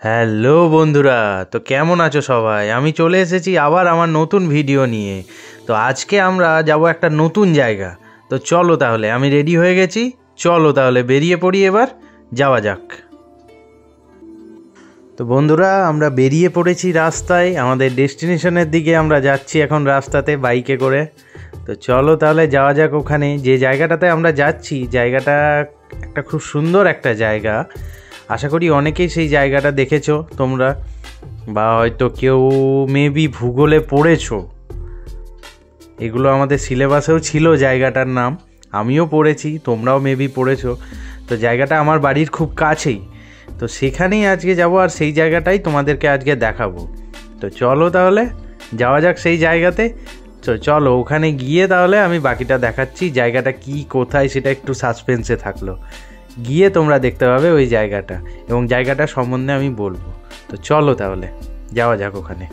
Hello বন্ধুরা, তো কেমন আছো সবাই? আমি চলে এসেছি আবার আমার নতুন ভিডিও নিয়ে। তো আজকে আমরা যাব একটা নতুন জায়গা। তো চলো তাহলে, আমি রেডি হয়ে গেছি। চলো তাহলে বেরিয়ে পড়ি, এবার যাওয়া যাক। তো বন্ধুরা, আমরা বেরিয়ে পড়েছি রাস্তায়, আমাদের ডেস্টিনেশনের দিকে আমরা যাচ্ছি এখন রাস্তাতে বাইকে করে। তো চলো তাহলে যাওয়া যাক ওখানে। যে জায়গাটাতে আমরা যাচ্ছি, জায়গাটা একটা খুব সুন্দর একটা জায়গা। আশা করি অনেকেই সেই জায়গাটা দেখেছো তোমরা, বা হয়তো কেউ মেবি ভূগোলে পড়েছো। এগুলো আমাদের সিলেবাসেও ছিল জায়গাটার নাম, আমিও পড়েছি, তোমরাও মেবি পড়েছো। তো জায়গাটা আমার বাড়ির খুব কাছেই। তো সেখানেই আজকে যাব, আর সেই জায়গাটাই তোমাদেরকে আজকে দেখাবো। তো চলো তাহলে যাওয়া যাক সেই জায়গাতে। তো চলো ওখানে গিয়ে তাহলে আমি বাকিটা দেখাচ্ছি। জায়গাটা কি, কোথায়, সেটা একটু সাসপেন্সে থাকলো। গিয়ে তোমরা দেখতে পাবে ওই জায়গাটা, এবং জায়গাটা সম্বন্ধে আমি বলবো। তো চলো তাহলে যাওয়া যাক ওখানে।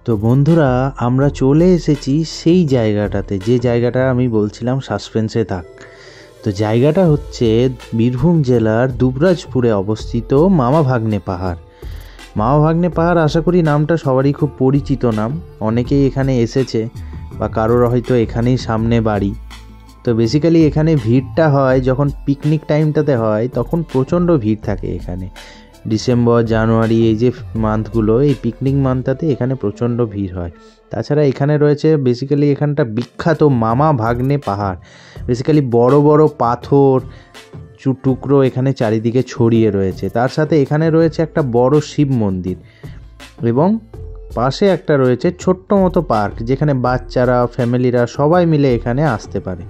তো বন্ধুরা, আমরা চলে এসেছি সেই জায়গাটাতে, যে জায়গাটা আমি বলছিলাম সাসপেন্সে থাক। তো জায়গাটা হচ্ছে বীরভূম জেলার দুবরাজপুরে অবস্থিত মামা ভাগ্নে পাহাড়। মামা ভাগ্নে পাহাড়, আশা করি নামটা সবারই খুব পরিচিত নাম। অনেকেই এখানে এসেছে, বা কারোর হয়তো এখানেই সামনে বাড়ি। তো বেসিক্যালি এখানে ভিড়টা হয় যখন পিকনিক টাইমটাতে হয়, তখন প্রচণ্ড ভিড় থাকে এখানে। ডিসেম্বর, জানুয়ারি, এই যে মান্থগুলো, এই পিকনিক মান্থটাতে এখানে প্রচণ্ড ভিড় হয়। তাছাড়া এখানে রয়েছে বেসিক্যালি এখানটা বিখ্যাত মামা ভাগ্নে পাহাড়। বেসিক্যালি বড় বড় পাথর টুকরো এখানে চারিদিকে ছড়িয়ে রয়েছে। তার সাথে এখানে রয়েছে একটা বড় শিব মন্দির, এবং পাশে একটা রয়েছে ছোট্ট মতো পার্ক, যেখানে বাচ্চারা, ফ্যামিলিরা সবাই মিলে এখানে আসতে পারে।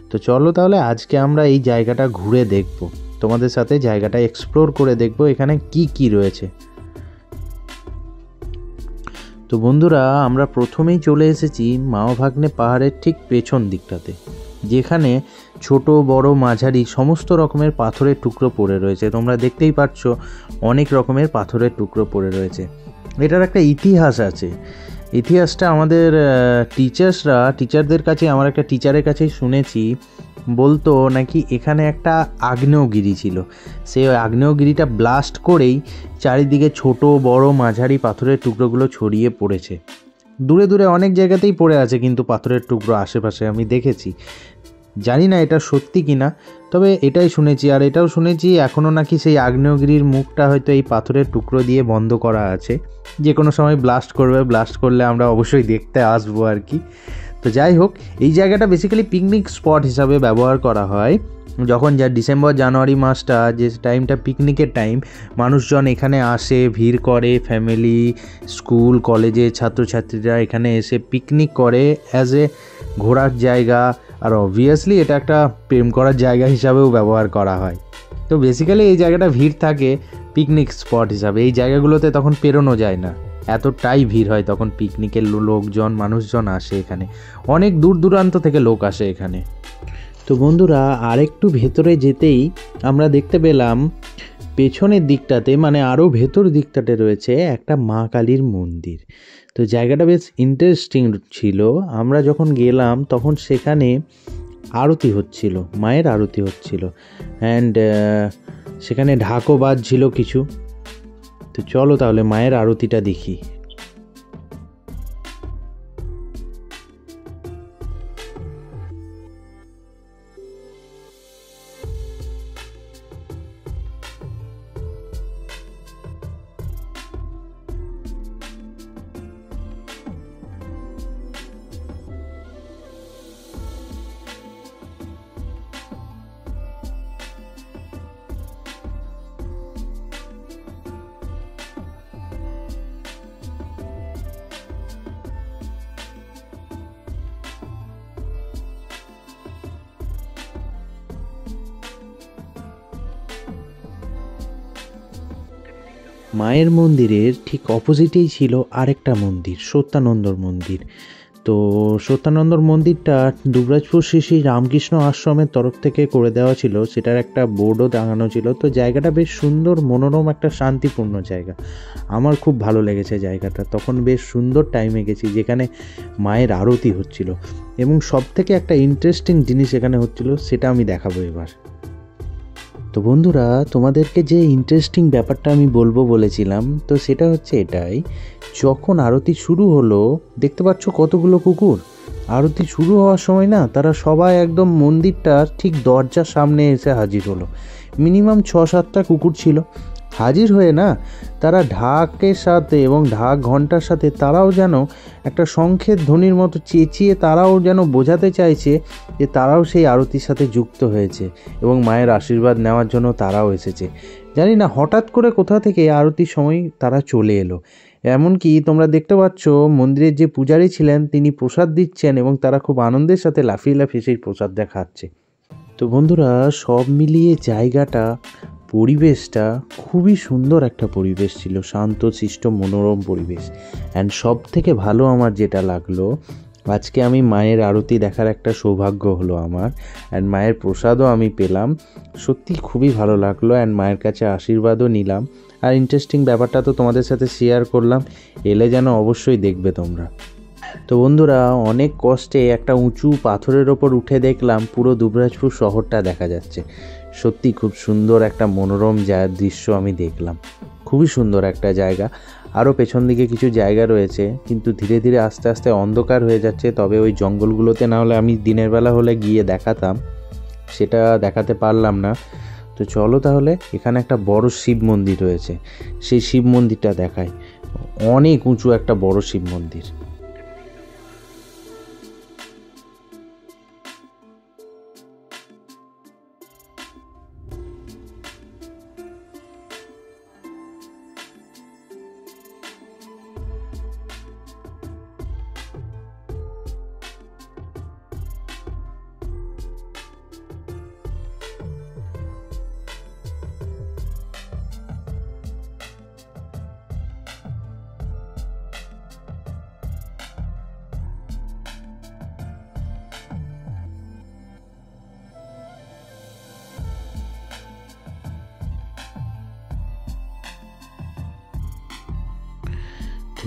তো চলো তাহলে আজকে আমরা এই জায়গাটা ঘুরে দেখব, তোমাদের সাথে জায়গাটা এক্সপ্লোর করে দেখব এখানে কি কি রয়েছে। তো বন্ধুরা, আমরা প্রথমেই চলে এসেছি মামা ভাগ্নে পাহাড়ের ঠিক পেছন দিকটাতে, যেখানে ছোট বড় মাঝারি সমস্ত রকমের পাথরের টুকরো পড়ে রয়েছে। তোমরা দেখতেই পাচ্ছ অনেক রকমের পাথরের টুকরো পড়ে রয়েছে। এটার একটা ইতিহাস আছে। ইতিহাসটা আমাদের টিচারদের কাছে, আমার একটা টিচারের কাছেই শুনেছি, বলতো নাকি এখানে একটা আগ্নেয়গিরি ছিল। সেই আগ্নেয়গিরিটা ব্লাস্ট করেই চারিদিকে ছোট বড় মাঝারি পাথরের টুকরোগুলো ছড়িয়ে পড়েছে। দূরে দূরে অনেক জায়গাতেই পড়ে আছে কিন্তু পাথরের টুকরো আশেপাশে আমি দেখেছি। জানি না এটা সত্যি কিনা, তবে এটাই শুনেছি। আর এটাও শুনেছি এখনও নাকি সেই আগ্নেয়গিরির মুখটা হয়তো এই পাথরের টুকরো দিয়ে বন্ধ করা আছে, যে কোনো সময় ব্লাস্ট করবে। ব্লাস্ট করলে আমরা অবশ্যই দেখতে আসবো আর কি। তো যাই হোক, এই জায়গাটা বেসিক্যালি পিকনিক স্পট হিসাবে ব্যবহার করা হয়। যখন ডিসেম্বর জানুয়ারি মাসটা, যে টাইমটা পিকনিকের টাইম, মানুষজন এখানে আসে, ভিড় করে, ফ্যামিলি, স্কুল কলেজে ছাত্রছাত্রীরা এখানে এসে পিকনিক করে অ্যাজ এ ঘোরার জায়গা। আর অবভিয়াসলি এটা একটা প্রেম করার জায়গা হিসাবেও ব্যবহার করা হয়। তো বেসিক্যালি এই জায়গাটা ভিড় থাকে পিকনিক স্পট হিসাবে। এই জায়গাগুলোতে তখন পেরোনো যায় না, এতটাই ভিড় হয় তখন। পিকনিকের লোকজন, মানুষজন আসে এখানে, অনেক দূর দূরান্ত থেকে লোক আসে এখানে। তো বন্ধুরা, আরেকটু ভেতরে যেতেই আমরা দেখতে পেলাম পেছনের দিকটাতে, মানে আরও ভেতর দিকটাতে রয়েছে একটা মা কালীর মন্দির। তো জায়গাটা বেশ ইন্টারেস্টিং ছিল। আমরা যখন গেলাম তখন সেখানে আরতি হচ্ছিল, মায়ের আরতি হচ্ছিল, অ্যান্ড সেখানে ঢাকও বাজছিল কিছু। তো চলো তাহলে মায়ের আরতিটা দেখি। মায়ের মন্দিরের ঠিক অপোজিটেই ছিল আরেকটা মন্দির, সত্যানন্দর মন্দির। তো সত্যানন্দর মন্দিরটা দুবরাজপুর শ্রী শ্রী রামকৃষ্ণ আশ্রমের তরফ থেকে করে দেওয়া ছিল, সেটার একটা বোর্ডও টাঙানো ছিল। তো জায়গাটা বেশ সুন্দর, মনোরম, একটা শান্তিপূর্ণ জায়গা। আমার খুব ভালো লেগেছে জায়গাটা। তখন বেশ সুন্দর টাইমে গেছি, যেখানে মায়ের আরতি হচ্ছিল, এবং সব থেকে একটা ইন্টারেস্টিং জিনিস এখানে হচ্ছিল, সেটা আমি দেখাবো এবার। তো বন্ধুরা, তোমাদেরকে যে ইন্টারেস্টিং ব্যাপারটা আমি বলবো বলেছিলাম, তো সেটা হচ্ছে এটাই, যখন আরতি শুরু হলো, দেখতে পাচ্ছ কতগুলো কুকুর। আরতি শুরু হওয়ার সময় না, তারা সবাই একদম মন্দিরটার ঠিক দরজার সামনে এসে হাজির হলো। মিনিমাম 6-7টা কুকুর ছিল। হাজির হয়ে না, তারা ঢাকের সাথে এবং ঢাক ঘন্টার সাথে তারাও যেন একটা শঙ্খের ধ্বনির মতো চেঁচিয়ে তারাও যেন বোঝাতে চাইছে যে তারাও সেই আরতির সাথে যুক্ত হয়েছে এবং মায়ের আশীর্বাদ নেওয়ার জন্য তারাও এসেছে। জানি না হঠাৎ করে কোথা থেকে আরতির সময় তারা চলে এলো। এমনকি তোমরা দেখতে পাচ্ছ মন্দিরের যে পূজারী ছিলেন তিনি প্রসাদ দিচ্ছেন এবং তারা খুব আনন্দের সাথে লাফিয়ে লাফিয়ে সেই প্রসাদটা খাচ্ছে। তো বন্ধুরা, সব মিলিয়ে জায়গাটা, পরিবেশটা খুবই সুন্দর একটা পরিবেশ ছিল, শান্তশিষ্ট মনোরম পরিবেশ। অ্যান্ড সব থেকে ভালো আমার যেটা লাগলো, আজকে আমি মায়ের আরতি দেখার একটা সৌভাগ্য হলো আমার, অ্যান্ড মায়ের প্রসাদও আমি পেলাম। সত্যি খুবই ভালো লাগলো, অ্যান্ড মায়ের কাছে আশীর্বাদও নিলাম। আর ইন্টারেস্টিং ব্যাপারটা তো তোমাদের সাথে শেয়ার করলাম, এলে যেন অবশ্যই দেখবে তোমরা। তো বন্ধুরা, অনেক কষ্টে একটা উঁচু পাথরের ওপর উঠে দেখলাম পুরো দুবরাজপুর শহরটা দেখা যাচ্ছে। সত্যি খুব সুন্দর একটা মনোরম দৃশ্য আমি দেখলাম। খুবই সুন্দর একটা জায়গা। আরও পেছন দিকে কিছু জায়গা রয়েছে, কিন্তু ধীরে ধীরে আস্তে আস্তে অন্ধকার হয়ে যাচ্ছে। তবে ওই জঙ্গলগুলোতে না হলে আমি দিনের বেলা হলে গিয়ে দেখাতাম, সেটা দেখাতে পারলাম না। তো চলো তাহলে, এখানে একটা বড় শিব মন্দির রয়েছে, সেই শিব মন্দিরটা দেখাই। অনেক উঁচু একটা বড় শিব মন্দির।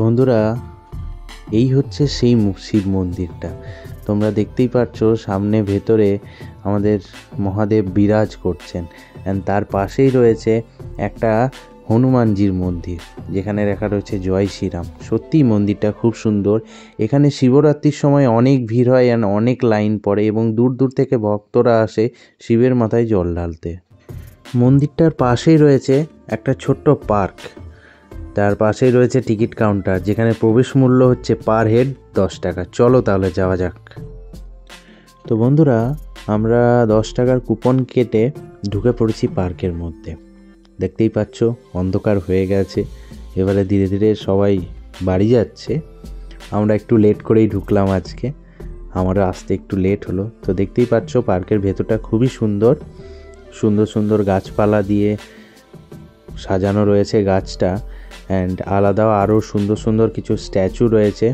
বন্ধুরা, এই হচ্ছে সেই শিব মন্দিরটা। তোমরা দেখতেই পাচ্ছ সামনে ভেতরে আমাদের মহাদেব বিরাজ করছেন, অ্যান্ড তার পাশেই রয়েছে একটা হনুমানজির মন্দির, যেখানে লেখা রয়েছে জয় শ্রীরাম। সত্যিই মন্দিরটা খুব সুন্দর। এখানে শিবরাত্রির সময় অনেক ভিড় হয়, অ্যান্ড অনেক লাইন পড়ে, এবং দূর দূর থেকে ভক্তরা আসে শিবের মাথায় জল ঢালতে। মন্দিরটার পাশেই রয়েছে একটা ছোট্ট পার্ক, তার পাশেই রয়েছে টিকিট কাউন্টার, যেখানে প্রবেশ মূল্য হচ্ছে পার হেড 10 টাকা। চলো তাহলে যাওয়া যাক। তো বন্ধুরা, আমরা 10 টাকার কুপন কেটে ঢুকে পড়েছি পার্কের মধ্যে। দেখতেই পাচ্ছ অন্ধকার হয়ে গেছে, এবারে ধীরে ধীরে সবাই বাড়ি যাচ্ছে। আমরা একটু লেট করেই ঢুকলাম আজকে, আমারও আসতে একটু লেট হলো। তো দেখতেই পাচ্ছ পার্কের ভেতরটা খুবই সুন্দর, সুন্দর সুন্দর গাছপালা দিয়ে সাজানো রয়েছে গাছটা, অ্যান্ড আলাদা আরও সুন্দর সুন্দর কিছু স্ট্যাচু রয়েছে।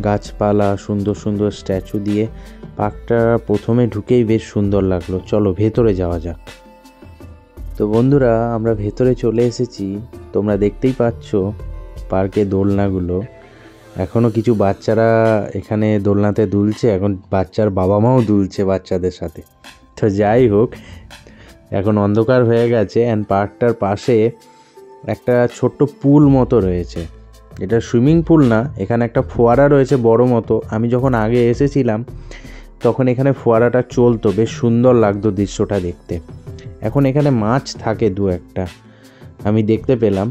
গাছপালা, সুন্দর সুন্দর স্ট্যাচু দিয়ে পার্কটা প্রথমে ঢুকেই বেশ সুন্দর লাগলো। চলো ভেতরে যাওয়া যাক। তো বন্ধুরা, আমরা ভেতরে চলে এসেছি। তোমরা দেখতেই পাচ্ছ পার্কে দোলনাগুলো, এখনও কিছু বাচ্চারা এখানে দোলনাতে দুলছে, এখন বাচ্চার বাবা মাও দুলছে বাচ্চাদের সাথে। তো যাই হোক, এখন অন্ধকার হয়ে গেছে, অ্যান্ড পার্কটার পাশে একটা ছোট্ট পুল মতো রয়েছে। এটা সুইমিং পুল না, এখানে একটা ফোয়ারা রয়েছে বড় মতো। আমি যখন আগে এসেছিলাম তখন এখানে ফোয়ারাটা চলতো, বেশ সুন্দর লাগতো দৃশ্যটা দেখতে। এখন এখানে মাছ থাকে 2-1টা, আমি দেখতে পেলাম।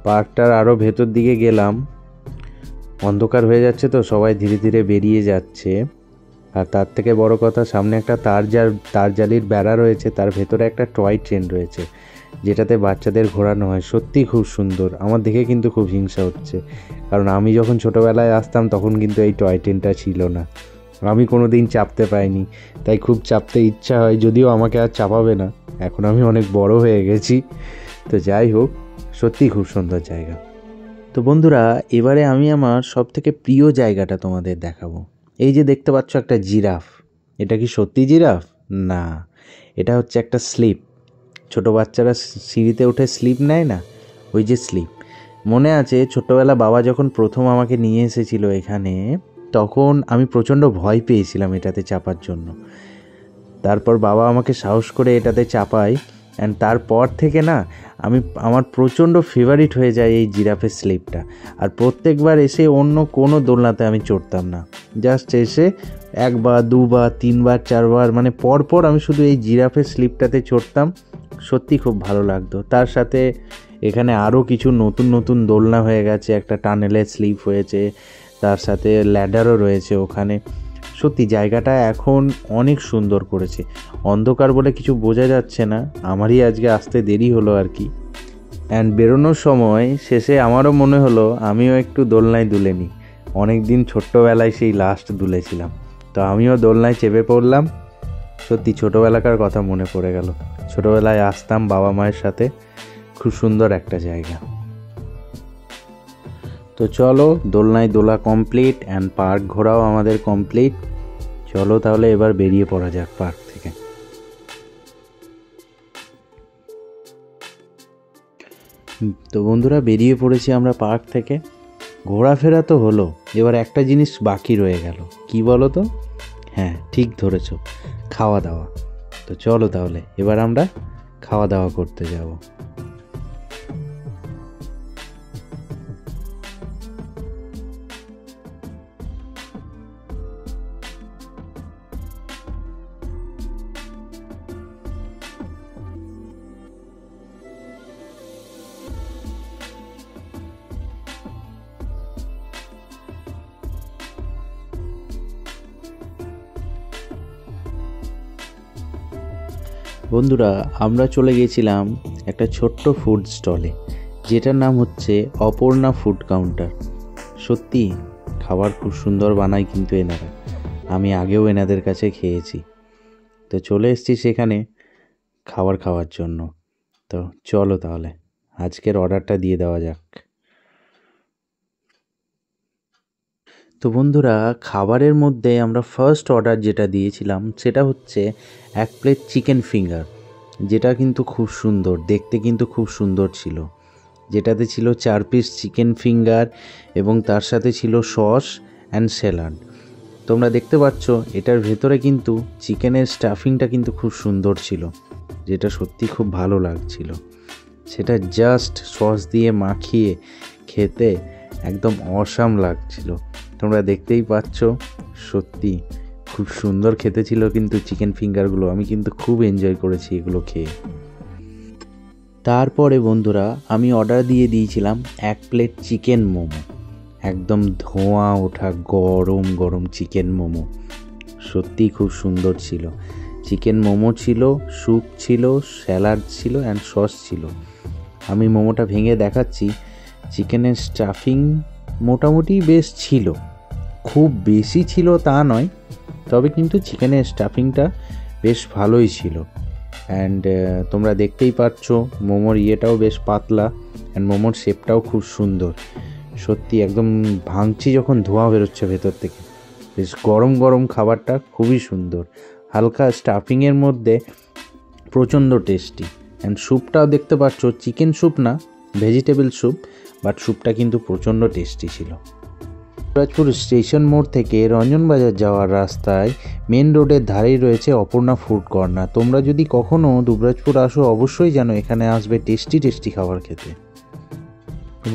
পার্কটার আরও ভেতর দিকে গেলাম, অন্ধকার হয়ে যাচ্ছে তো সবাই ধীরে ধীরে বেরিয়ে যাচ্ছে। আর তার থেকে বড় কথা, সামনে একটা তার জালির বেড়া রয়েছে, তার ভেতরে একটা টয় ট্রেন রয়েছে, যেটাতে বাচ্চাদের ঘোরানো হয়। সত্যি খুব সুন্দর। আমার দেখে কিন্তু খুব হিংসা হচ্ছে, কারণ আমি যখন ছোটোবেলায় আসতাম তখন কিন্তু এই টয় ট্রেনটা ছিল না, আমি কোনো দিন চাপতে পাইনি, তাই খুব চাপতে ইচ্ছা হয়। যদিও আমাকে আর চাপাবে না, এখন আমি অনেক বড় হয়ে গেছি। তো যাই হোক, সত্যি খুব সুন্দর জায়গা। তো বন্ধুরা, এবারে আমি আমার সব থেকে প্রিয় জায়গাটা তোমাদের দেখাবো। এই যে দেখতে পাচ্ছ একটা জিরাফ, এটা কি সত্যি জিরাফ? না, এটা হচ্ছে একটা স্লিপ। ছোট বাচ্চারা সিঁড়িতে উঠে স্লিপ নেয় না, ওই যে স্লিপ। মনে আছে ছোট্টবেলা বাবা যখন প্রথম আমাকে নিয়ে এসেছিল এখানে, তখন আমি প্রচণ্ড ভয় পেয়েছিলাম এটাতে চাপার জন্য। তারপর বাবা আমাকে সাহস করে এটাতে চাপায়, অ্যান্ড তারপর থেকে না আমার প্রচণ্ড ফেভারিট হয়ে যায় এই জিরাফের স্লিপটা। আর প্রত্যেকবার এসে অন্য কোনো দোলনাতে আমি চড়তাম না, জাস্ট এসে একবার, দুবার, তিনবার, চারবার, মানে পরপর আমি শুধু এই জিরাফের স্লিপটাতে চড়তাম। সত্যি খুব ভালো লাগতো। তার সাথে এখানে আরও কিছু নতুন নতুন দোলনা হয়ে গেছে, একটা টানেলের স্লিপ হয়েছে, তার সাথে ল্যাডারও রয়েছে ওখানে। সত্যি জায়গাটা এখন অনেক সুন্দর করেছে। অন্ধকার বলে কিছু বোঝা যাচ্ছে না, আমারই আজকে আসতে দেরি হলো আর কি। অ্যান্ড বেরোনোর সময় শেষে আমারও মনে হলো আমিও একটু দোলনায় দুলে নিই। অনেক দিন ছোট্টবেলায় সেই লাস্ট দুলেছিলাম, তো আমিও দোলনায় চেপে পড়লাম। সত্যি ছোটোবেলাকার কথা মনে পড়ে গেল। ছোটোবেলায় আসতাম বাবা মায়ের সাথে, খুব সুন্দর একটা জায়গা। তো চলো, দোলনায় দোলা কমপ্লিট অ্যান্ড পার্ক ঘোরাও আমাদের কমপ্লিট। চলো তাহলে এবার বেরিয়ে পড়া যাক পার্ক থেকে। তো বন্ধুরা, বেরিয়ে পড়েছি আমরা পার্ক থেকে। ঘোরাফেরা তো হলো, এবার একটা জিনিস বাকি রয়ে গেল। কি বলো তো? হ্যাঁ, ঠিক ধরেছ, খাওয়া দাওয়া। তো চলো তাহলে এবার আমরা খাওয়া দাওয়া করতে যাব। বন্ধুরা, আমরা চলে গিয়েছিলাম একটা ছোট্ট ফুড স্টলে, যেটার নাম হচ্ছে অপর্ণা ফুড কাউন্টার। সত্যি খাবার খুব সুন্দর বানায় কিন্তু এনারা, আমি আগেও এনাদের কাছে খেয়েছি। তো চলে এসেছি সেখানে খাওয়ার জন্য। তো চলো তাহলে আজকের অর্ডারটা দিয়ে দেওয়া যাক। তো বন্ধুরা, খাবারের মধ্যে আমরা ফার্স্ট অর্ডার যেটা দিয়েছিলাম সেটা হচ্ছে 1 প্লেট চিকেন ফিঙ্গার, যেটা কিন্তু খুব সুন্দর দেখতে, কিন্তু খুব সুন্দর ছিল। যেটাতে ছিল 4 পিস চিকেন ফিঙ্গার এবং তার সাথে ছিল সস অ্যান্ড স্যালাড। তোমরা দেখতে পাচ্ছ এটার ভেতরে কিন্তু চিকেনের স্টাফিংটা কিন্তু খুব সুন্দর ছিল, যেটা সত্যি খুব ভালো লাগছিল। সেটা জাস্ট সস দিয়ে মাখিয়ে খেতে একদম অসাম লাগছিল। তোমরা দেখতেই পাচ্ছ, সত্যি খুব সুন্দর খেতে ছিল কিন্তু চিকেন ফিঙ্গারগুলো। আমি কিন্তু খুব এনজয় করেছি এগুলো খেয়ে। তারপরে বন্ধুরা, আমি অর্ডার দিয়ে দিয়েছিলাম 1 প্লেট চিকেন মোমো। একদম ধোঁয়া ওঠা গরম গরম চিকেন মোমো, সত্যি খুব সুন্দর ছিল। চিকেন মোমো ছিল, স্যুপ ছিল, স্যালাড ছিল অ্যান্ড সস ছিল। আমি মোমোটা ভেঙে দেখাচ্ছি। চিকেনের স্টাফিং মোটামুটি বেশ ছিল, খুব বেশি ছিল তা নয়, তবে কিন্তু চিকেনের স্টাফিংটা বেশ ভালোই ছিল। অ্যান্ড তোমরা দেখতেই পাচ্ছ মোমোর ইয়েটাও বেশ পাতলা, অ্যান্ড মোমোর শেপটাও খুব সুন্দর। সত্যি একদম ভাঙছি যখন ধোঁয়া বেরোচ্ছে ভেতর থেকে। বেশ গরম গরম খাবারটা খুবই সুন্দর, হালকা স্টাফিংয়ের মধ্যে প্রচণ্ড টেস্টি। অ্যান্ড স্যুপটাও দেখতে পাচ্ছ, চিকেন স্যুপ না, ভেজিটেবল স্যুপ, বাট স্যুপটা কিন্তু প্রচণ্ড টেস্টি ছিল। দুবরাজপুর স্টেশন মোড় থেকে রঞ্জনবাজার যাওয়ার রাস্তায় মেন রোডের ধারেই রয়েছে অপর্ণা ফুড কর্নার। তোমরা যদি কখনও দুবরাজপুর আসো, অবশ্যই যেন এখানে আসবে টেস্টি টেস্টি খাবার খেতে।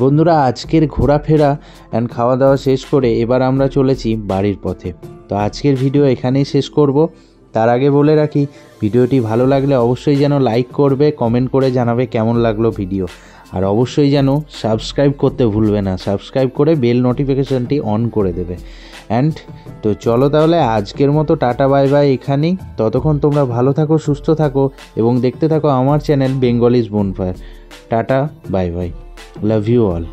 বন্ধুরা, আজকের ঘোরাফেরা অ্যান্ড খাওয়া দাওয়া শেষ করে এবার আমরা চলেছি বাড়ির পথে। তো আজকের ভিডিও এখানেই শেষ করব। তার আগে বলে রাখি, ভিডিওটি ভালো লাগলে অবশ্যই যেন লাইক করবে, কমেন্ট করে জানাবে কেমন লাগলো ভিডিও। আর অবশ্যই যেন সাবস্ক্রাইব করতে ভুলবে না, সাবস্ক্রাইব করে বেল নোটিফিকেশানটি অন করে দেবে। অ্যান্ড তো চলো তাহলে আজকের মতো টাটা বাই বাই এখানেই। ততক্ষণ তোমরা ভালো থাকো, সুস্থ থাকো এবং দেখতে থাকো আমার channel Bengalis bonfire. Tata bye bye, love you all.